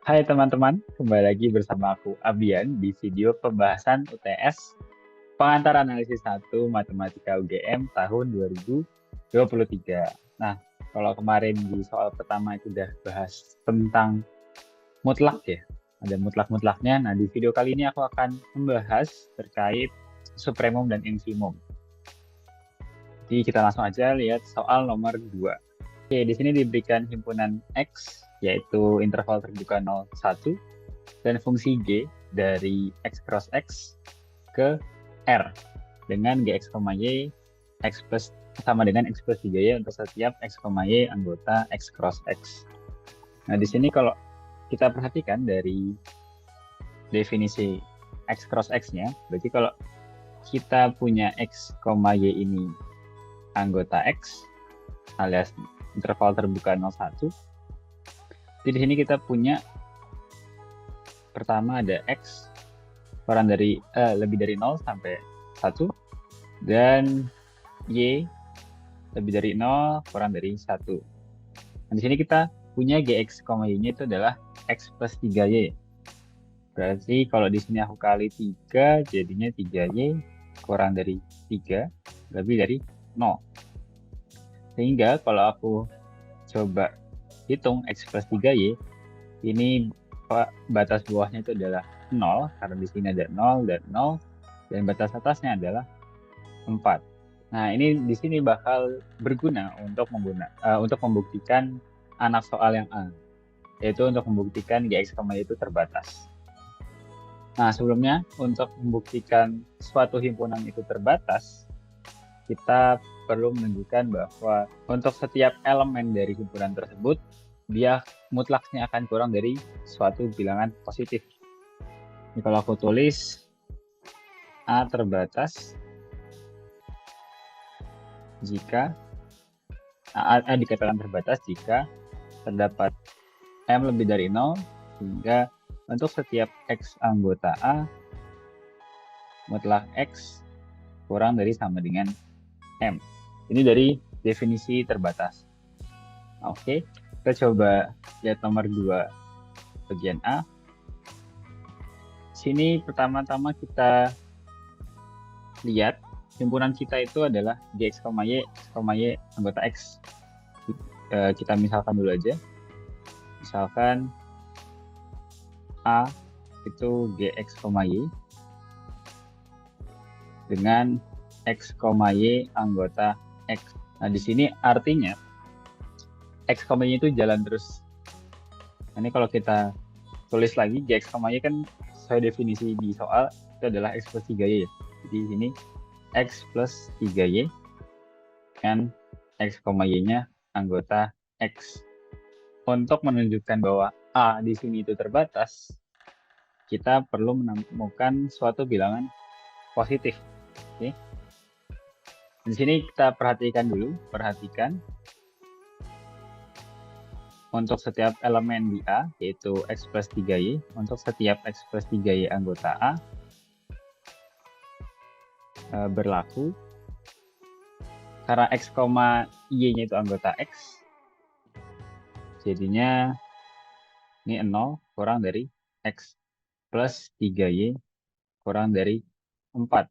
Hai teman-teman, kembali lagi bersama aku Abian di video pembahasan UTS Pengantar Analisis 1 Matematika UGM tahun 2023. Nah, kalau kemarin di soal pertama itu udah bahas tentang mutlak ya, ada mutlak-mutlaknya. Nah, di video kali ini aku akan membahas terkait supremum dan infimum. Jadi kita langsung aja lihat soal nomor 2. Oke, di sini diberikan himpunan X, yaitu interval terbuka 0, 1, dan fungsi G dari X cross X ke R dengan Gx, Y, X plus sama dengan X plus 3Y untuk setiap X, Y anggota X cross X. Nah, di sini kalau kita perhatikan dari definisi X cross X-nya, berarti kalau kita punya X, Y ini anggota X alias interval terbuka 0, 1. Jadi di sini kita punya pertama ada X kurang dari lebih dari 0 sampai 1 dan Y lebih dari 0 kurang dari 1. Nah, di sini kita punya Gx, Y-nya itu adalah X plus 3Y. Berarti kalau di sini aku kali 3 jadinya 3Y kurang dari 3 lebih dari 0. Sehingga kalau aku coba hitung X plus 3Y, ini batas bawahnya itu adalah 0 karena di sini ada 0 dan 0 dan batas atasnya adalah 4. Nah, ini di sini bakal berguna untuk membuktikan anak soal yang A, yaitu untuk membuktikan Gx, Y itu terbatas. Nah, sebelumnya untuk membuktikan suatu himpunan itu terbatas, kita perlu menunjukkan bahwa untuk setiap elemen dari himpunan tersebut, dia mutlaknya akan kurang dari suatu bilangan positif. Ini kalau aku tulis A terbatas jika A dikatakan terbatas jika terdapat M lebih dari 0, sehingga untuk setiap X anggota A, mutlak X kurang dari sama dengan M. Ini dari definisi terbatas. Oke, kita coba lihat nomor 2 bagian A. Sini pertama-tama kita lihat himpunan kita itu adalah Gx, Y, Y anggota X. Kita misalkan dulu aja. Misalkan A itu Gx, Y dengan X, Y anggota X. Nah, di sini artinya X, Y itu jalan terus. Nah, ini kalau kita tulis lagi, Gx, Y kan sesuai definisi di soal, itu adalah X plus 3Y. Jadi di sini X plus 3Y dan X, Y-nya anggota X. Untuk menunjukkan bahwa A di sini itu terbatas, kita perlu menemukan suatu bilangan positif. Oke. Di sini kita perhatikan untuk setiap elemen di A, yaitu X plus 3Y, untuk setiap X plus 3Y anggota A, berlaku karena X, Y-nya itu anggota X, jadinya ini 0 kurang dari X plus 3Y kurang dari 4.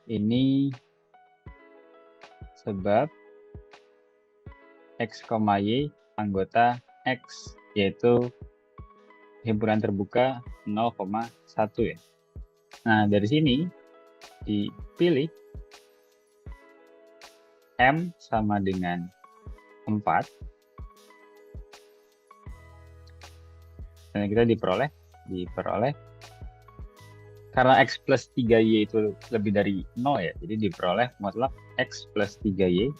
Ini sebab X, Y anggota X, yaitu himpunan terbuka 0,1 ya. Nah, dari sini dipilih M sama dengan 4. Dan kita diperoleh karena X plus 3Y itu lebih dari 0 ya, jadi diperoleh mutlak X plus 3Y.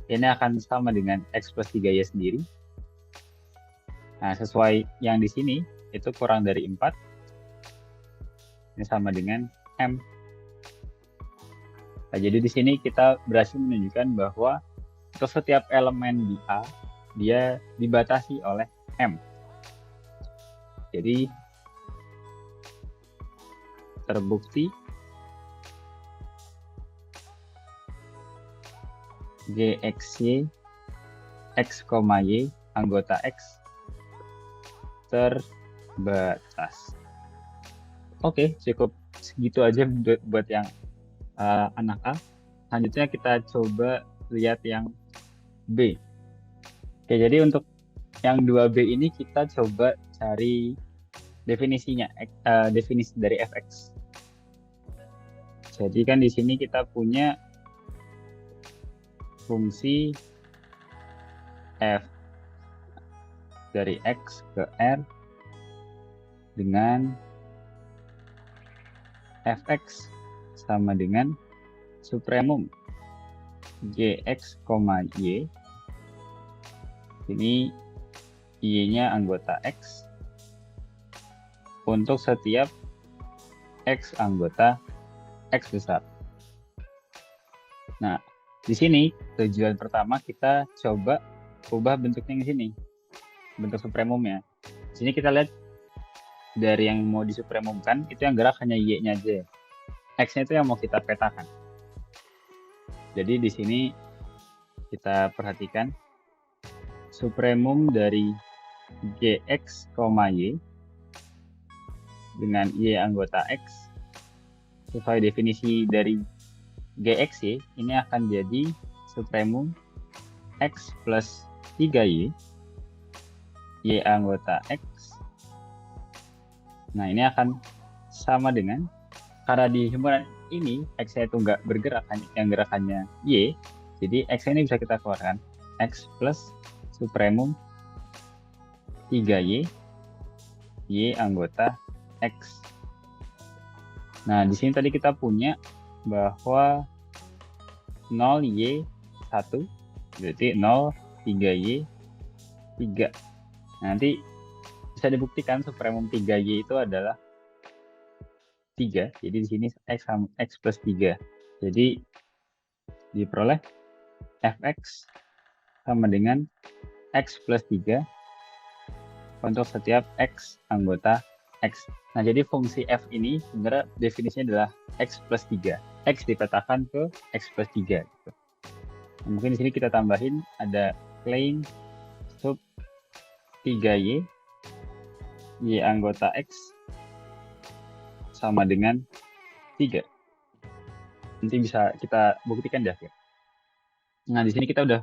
Ini akan sama dengan X plus 3Y sendiri. Nah, sesuai yang di sini, itu kurang dari 4. Ini sama dengan M. Nah, jadi di sini kita berhasil menunjukkan bahwa untuk setiap elemen di A, dia dibatasi oleh M. Jadi, terbukti Gxy, X, Y anggota X terbatas. Oke, cukup segitu aja buat yang anak A. Selanjutnya kita coba lihat yang B. Oke, jadi untuk yang 2B ini kita coba cari definisinya, definisi dari fx. Jadi kan di sini kita punya fungsi f dari x ke r dengan fx sama dengan supremum gx, y. Ini y-nya anggota x untuk setiap x anggota x besar. Nah, di sini tujuan pertama kita coba ubah bentuknya di sini, bentuk supremumnya. Di sini kita lihat dari yang mau disupremumkan itu yang gerak hanya y-nya aja. X-nya itu yang mau kita petakan. Jadi di sini kita perhatikan supremum dari gx, y dengan y anggota x sesuai definisi dari gx ini akan jadi supremum x plus 3y y anggota x. Nah, ini akan sama dengan, karena di himpunan ini x-nya itu nggak bergerak, yang gerakannya y, jadi x ini bisa kita keluarkan x plus supremum 3y y anggota x. Nah, di sini tadi kita punya bahwa 0y 1 berarti 0 3y 3. Nanti bisa dibuktikan supremum 3y itu adalah 3. Jadi di sini x plus 3. Jadi diperoleh fx sama dengan x plus 3 untuk setiap x anggota x. Nah, jadi fungsi f ini sebenarnya definisinya adalah x plus 3. X dipetakan ke x plus 3. Gitu. Nah, mungkin di sini kita tambahin ada claim sub 3y y anggota x sama dengan 3. Nanti bisa kita buktikan di akhir. Nah, di sini kita udah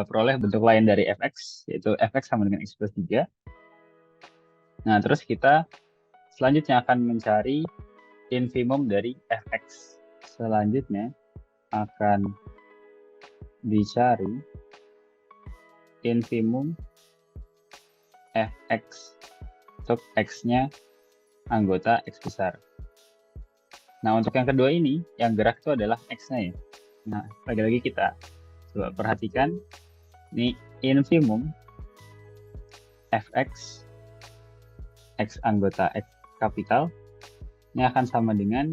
peroleh bentuk lain dari fx, yaitu fx sama dengan x plus 3. Nah, terus kita selanjutnya akan mencari infimum dari fx. Selanjutnya akan dicari infimum fx untuk x-nya anggota x besar. Nah, untuk yang kedua ini, yang gerak itu adalah x-nya ya. Nah, lagi-lagi kita coba perhatikan. Ini infimum fx x anggota x kapital. Ini akan sama dengan,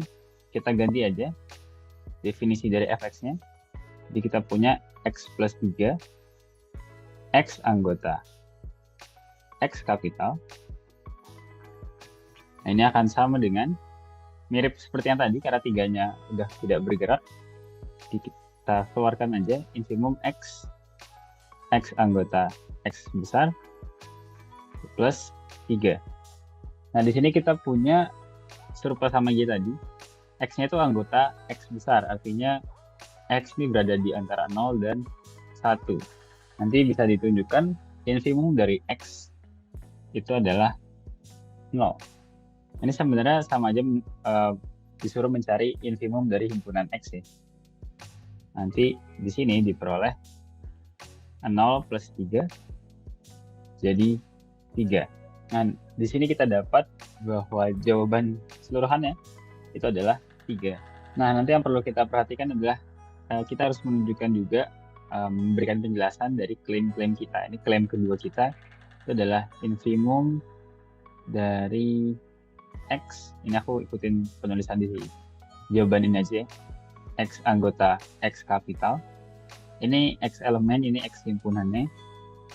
kita ganti aja definisi dari fx-nya. Jadi kita punya x plus 3 x anggota x kapital. Nah, ini akan sama dengan, mirip seperti yang tadi, karena 3-nya udah tidak bergerak. Jadi kita keluarkan aja infimum x anggota x besar plus 3. Nah, di sini kita punya serupa sama y tadi. X-nya itu anggota x besar, artinya x ini berada di antara 0 dan 1. Nanti bisa ditunjukkan infimum dari x itu adalah 0. Ini sebenarnya sama aja disuruh mencari infimum dari himpunan x ya. Nanti di sini diperoleh 0 plus 3 jadi 3. Nah, di sini kita dapat bahwa jawaban seluruhannya itu adalah 3. Nah, nanti yang perlu kita perhatikan adalah kita harus menunjukkan juga, memberikan penjelasan dari klaim-klaim kita. Ini klaim kedua kita itu adalah infimum dari x. Ini aku ikutin penulisan di jawaban ini aja. X anggota x kapital. Ini x elemen, ini x himpunannya.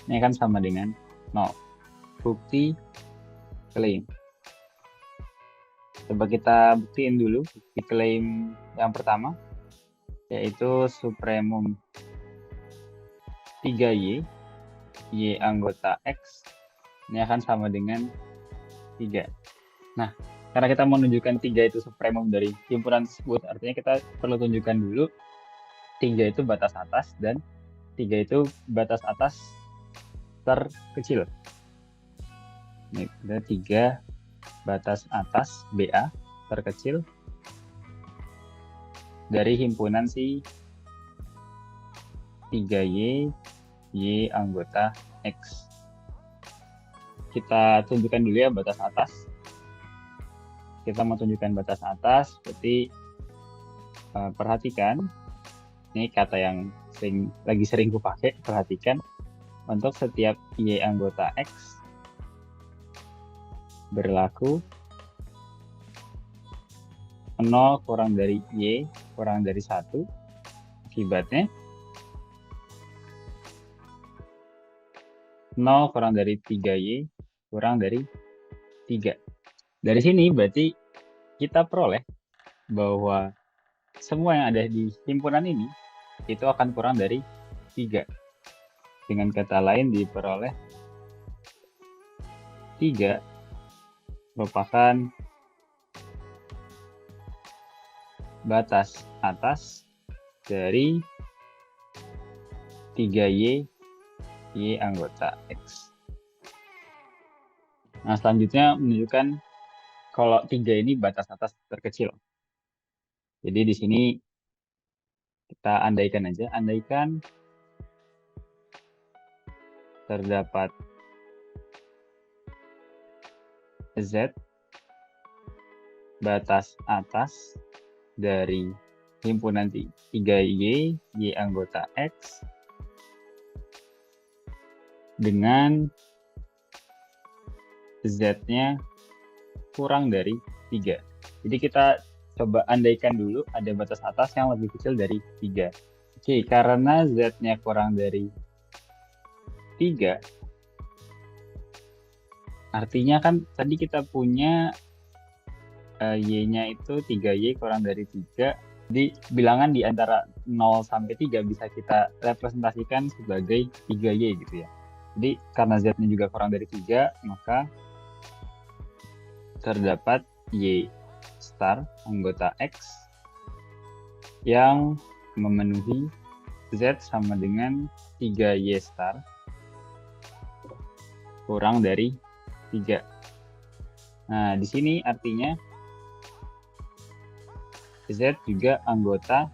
Ini akan sama dengan 0. Bukti klaim. Coba kita buktiin dulu bukti klaim yang pertama, yaitu supremum 3y y anggota x Ini akan sama dengan 3. Nah, karena kita menunjukkan 3 itu supremum dari himpunan tersebut, artinya kita perlu tunjukkan dulu 3 itu batas atas dan 3 itu batas atas terkecil. Ini ada 3 batas atas BA terkecil dari himpunan si 3Y, Y anggota X. Kita tunjukkan dulu ya batas atas. Kita mau tunjukkan batas atas, berarti perhatikan, ini kata yang lagi sering gue pakai, perhatikan, untuk setiap Y anggota X berlaku 0 kurang dari Y kurang dari 1, akibatnya 0 kurang dari 3Y kurang dari 3. Dari sini berarti kita peroleh bahwa semua yang ada di himpunan ini itu akan kurang dari 3. Dengan kata lain, diperoleh 3 merupakan batas atas dari 3Y, Y anggota X. Nah, selanjutnya menunjukkan kalau 3 ini batas atas terkecil. Jadi di sini kita andaikan aja, andaikan terdapat Z batas atas dari himpunan 3Y, Y anggota X dengan Z-nya kurang dari 3. Jadi kita coba andaikan dulu ada batas atas yang lebih kecil dari 3. Oke, karena Z-nya kurang dari 3, artinya kan tadi kita punya Y-nya itu 3Y kurang dari 3. Jadi bilangan di antara 0 sampai 3 bisa kita representasikan sebagai 3Y gitu ya. Jadi karena Z-nya juga kurang dari 3, maka terdapat Y star anggota X yang memenuhi Z sama dengan 3Y star kurang dari 3. Nah, di sini artinya Z juga anggota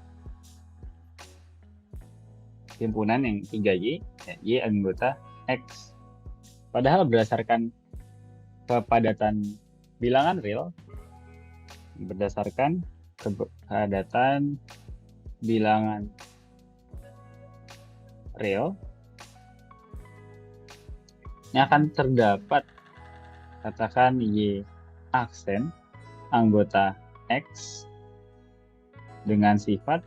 himpunan yang 3Y, Y anggota X. Padahal berdasarkan kepadatan bilangan real, berdasarkan kepadatan bilangan real, ini akan terdapat, katakan Y aksen anggota X dengan sifat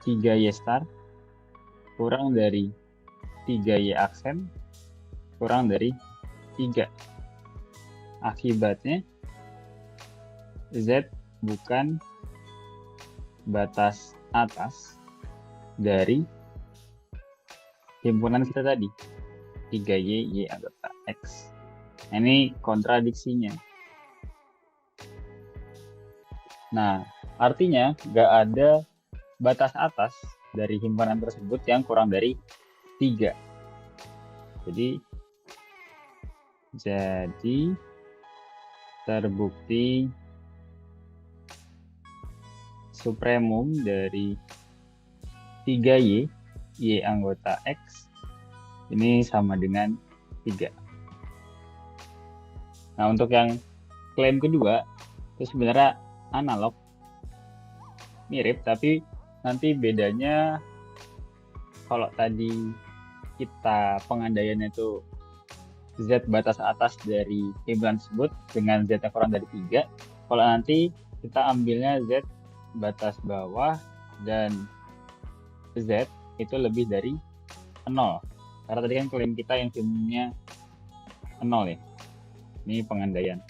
3Y star kurang dari 3Y aksen kurang dari 3. Akibatnya Z bukan batas atas dari himpunan kita tadi 3Y, Y anggota X. Nah, ini kontradiksinya. Nah, artinya nggak ada batas atas dari himpunan tersebut yang kurang dari 3. Jadi terbukti supremum dari 3Y, Y anggota X ini sama dengan 3. Nah, untuk yang klaim kedua itu sebenarnya analog, mirip, tapi nanti bedanya kalau tadi kita pengandaiannya itu Z batas atas dari himpunan tersebut dengan Z yang kurang dari 3. Kalau nanti kita ambilnya Z batas bawah dan Z itu lebih dari 0. Karena tadi kan klaim kita yang filmnya 0 ya. Ini pengandaian.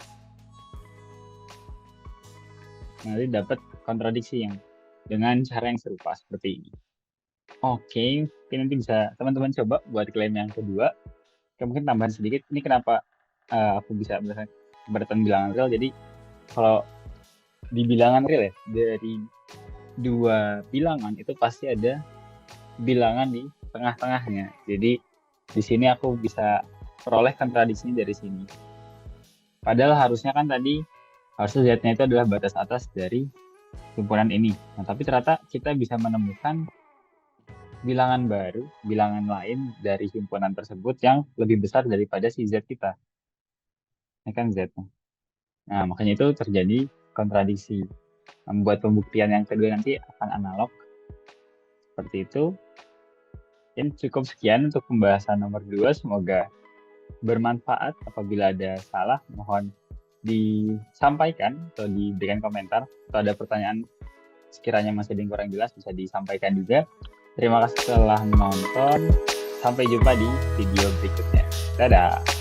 Nanti dapat kontradiksi yang dengan cara yang serupa seperti ini. Oke, nanti bisa teman-teman coba buat klaim yang kedua. mungkin tambahan sedikit. Ini kenapa aku bisa keberatan bilangan real. Jadi kalau di bilangan real ya, dari dua bilangan itu pasti ada bilangan di tengah-tengahnya. Jadi di sini aku bisa peroleh kontradisinya dari sini. Padahal harusnya kan tadi harusnya Z-nya itu adalah batas atas dari himpunan ini. Nah, tapi ternyata kita bisa menemukan bilangan baru, bilangan lain dari himpunan tersebut yang lebih besar daripada si Z kita. Ini kan Z. Nah, makanya itu terjadi kontradiksi. Membuat pembuktian yang kedua nanti akan analog. Seperti itu. Mungkin cukup sekian untuk pembahasan nomor 2. Semoga bermanfaat. Apabila ada salah, mohon disampaikan atau diberikan komentar. Atau ada pertanyaan sekiranya masih ada yang kurang jelas, bisa disampaikan juga. Terima kasih telah menonton. Sampai jumpa di video berikutnya. Dadah!